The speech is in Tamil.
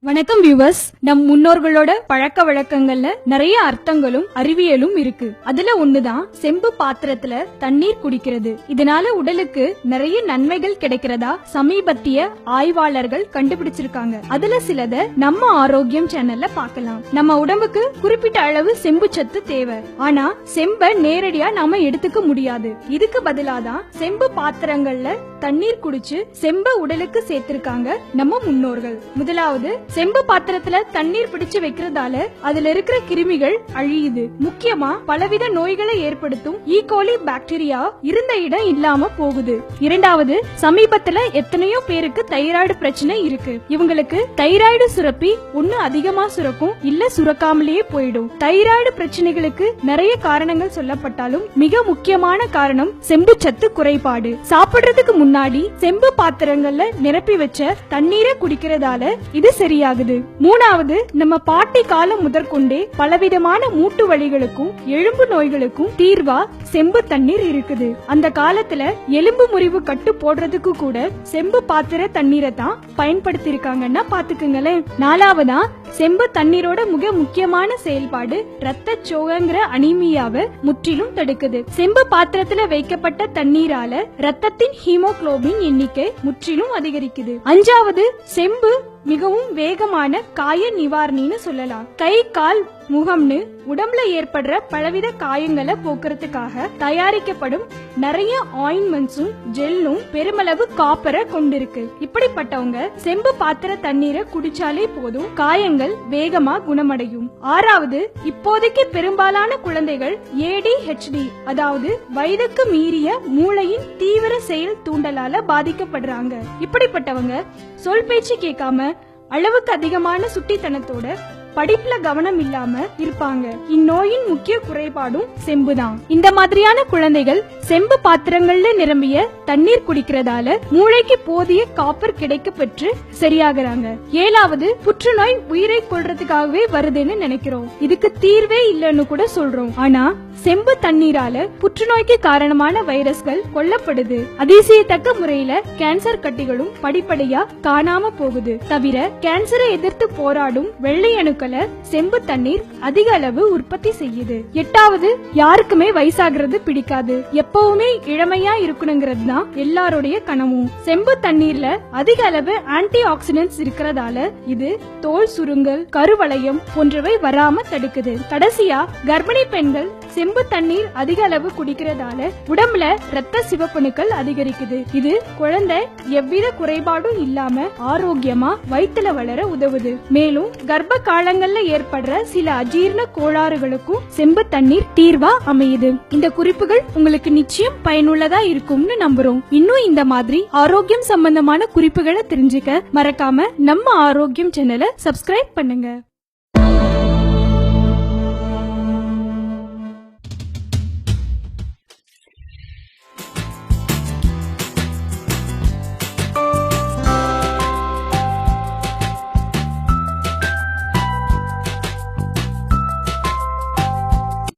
வணக்கம் வியூவர்ஸ். நம் முன்னோர்களோட பழக்க வழக்கங்கள்ல நிறைய அர்த்தங்களும் அறிவியலும் இருக்கு. அதுல ஒண்ணுதான் செம்பு பாத்திரத்துல தண்ணீர் குடிக்கிறது. இதனால உடலுக்கு நிறைய நன்மைகள் கிடைக்கிறதா சமீபத்திய ஆய்வாளர்கள் கண்டுபிடிச்சிருக்காங்க. அதுல சிலத நம்ம ஆரோக்கியம் சேனல்ல பார்க்கலாம். நம்ம உடம்புக்கு குறிப்பிட்ட அளவு செம்பு சத்து தேவை. ஆனா செம்ப நேரடியா நாம எடுத்துக்க முடியாது. இதுக்கு பதிலாதான் செம்பு பாத்திரங்கள்ல தண்ணீர் குடிச்சு செம்ப உடலுக்கு சேர்த்திருக்காங்க நம்ம முன்னோர்கள். முதலாவது, செம்பு பாத்திரத்துல தண்ணீர் பிடிச்சு வைக்கிறதால அதுல இருக்கிற கிருமிகள் அழியுது. முக்கியமா பலவித நோய்களை ஏற்படுத்தும் ஈகோலி பாக்டீரியா இருந்த இடம் இல்லாம போகுது. இரண்டாவது, சமீபத்துல எத்தனையோ பேருக்கு தைராய்டு பிரச்சனை இருக்கு. இவங்களுக்கு தைராய்டு சுரப்பி ஒண்ணு அதிகமா சுரக்கும், இல்ல சுரக்காமலேயே போயிடும். தைராய்டு பிரச்சனைகளுக்கு நிறைய காரணங்கள் சொல்லப்பட்டாலும் மிக முக்கியமான காரணம் செம்பு சத்து குறைபாடு. சாப்பிடுறதுக்கு முன்னாடி செம்பு பாத்திரங்கள்ல நிரப்பி வச்ச தண்ணீரை குடிக்கிறதால இது சரியாகுது. மூணாவது, நம்ம பாட்டி காலம் முதற்கொண்டே பலவிதமான மூட்டு வலிகளுக்கும் எலும்பு நோய்களுக்கும் தீர்வா செம்பு தண்ணீர் இருக்குது. அந்த காலத்துல எலும்பு முறிவு கட்டு போடுறதுக்கு கூட செம்பு பாத்திர தண்ணீரை தான் பயன்படுத்தி இருக்காங்கன்னா பாத்துக்குங்களேன். நாலாவதா, செம்பு தண்ணீரோட மிக முக்கியமான செயல்பாடு ரத்த சோகங்கிற அனீமியாவை முற்றிலும் தடுக்குது. செம்பு பாத்திரத்துல வைக்கப்பட்ட தண்ணீரால ரத்தத்தின் ஹீமோகுளோபின் எண்ணிக்கை முற்றிலும் அதிகரிக்குது. அஞ்சாவது, செம்பு மிகவும் வேகமான காய நிவாரணின்னு சொல்லலாம். கை கால் முகம்னு உடம்புல ஏற்படுற பலவித காயங்களை போக்குறதுக்காக தயாரிக்கப்படும் நிறைய ஆயின்மெண்ட்ஸும் ஜெல்லும் பெருமளவு காப்பரை கொண்டிருக்கு. இப்படிப்பட்டவங்க செம்பு பாத்திர தண்ணீரை குடிச்சாலே போதும், காயங்கள் வேகமா குணமடையும். ஆறாவது, இப்போதைக்கு பெரும்பாலான குழந்தைகள் ADHD அதாவது வயதுக்கு மீறிய மூளையின் தீவிர செயல் தூண்டலால பாதிக்கப்படுறாங்க. இப்படிப்பட்டவங்க சொல் பேச்சு கேட்காம அளவுக்கு அதிகமான சுட்டித்தனத்தோட படிப்புல கவனம் இல்லாம இருப்பாங்க. இந்நோயின் முக்கிய குறைபாடும் செம்புதான். இந்த மாதிரியான குழந்தைகள் செம்பு பாத்திரங்கள்ல நிரம்பிய தண்ணீர் குடிக்கிறதால மூளைக்கு போதிய காப்பர் கிடைக்க பெற்று சரியாகிறாங்க. ஏழாவது, புற்றுநோய் உயிரை கொள்றதுக்காகவே வருதுன்னு நினைக்கிறோம். இதுக்கு தீர்வே இல்லைன்னு கூட சொல்றோம். ஆனா செம்பு தண்ணீரால புற்றுநோய்க்கு காரணமான வைரஸ்கள் கொல்லப்படுது. அதிசயத்தக்க முறையில கேன்சர் கட்டிகளும் படிப்படியா காணாம போகுது. தவிர கேன்சரை எதிர்த்து போராடும் வெள்ளை அணுக்களை செம்பு தண்ணீர் அதிக அளவு உற்பத்தி செய்யுது. எட்டாவது, யாருக்குமே வயசாகிறது பிடிக்காது. எப்பவுமே இளமையா இருக்கணுங்கிறது தான் எல்லாருடைய கனவும். செம்பு தண்ணீர்ல அதிக அளவு ஆன்டி ஆக்சிடென்ட்ஸ் இருக்கிறதால இது தோல் சுருங்கல், கருவளையம் போன்றவை வராம தடுக்குது. கடைசியா, கர்ப்பிணி பெண்கள் செம்பு தண்ணீர் அதிக அளவு குடிக்கிறதால உடம்புல ரத்த சிவப்பணுக்கள் அதிகரிக்குது. இது குழந்தை எவ்வித குறைபாடும் இல்லாம ஆரோக்கியமா வயிற்றுல வளர உதவுது. மேலும் கர்ப்ப காலங்கள்ல ஏற்படுற சில அஜீரண கோளாறுகளுக்கும் செம்பு தண்ணீர் தீர்வா அமையுது. இந்த குறிப்புகள் உங்களுக்கு நிச்சயம் பயனுள்ளதா இருக்கும்னு நம்புறோம். இன்னும் இந்த மாதிரி ஆரோக்கியம் சம்பந்தமான குறிப்புகளை தெரிஞ்சுக்க மறக்காம நம்ம ஆரோக்கியம் சேனலை சப்ஸ்கிரைப் பண்ணுங்க.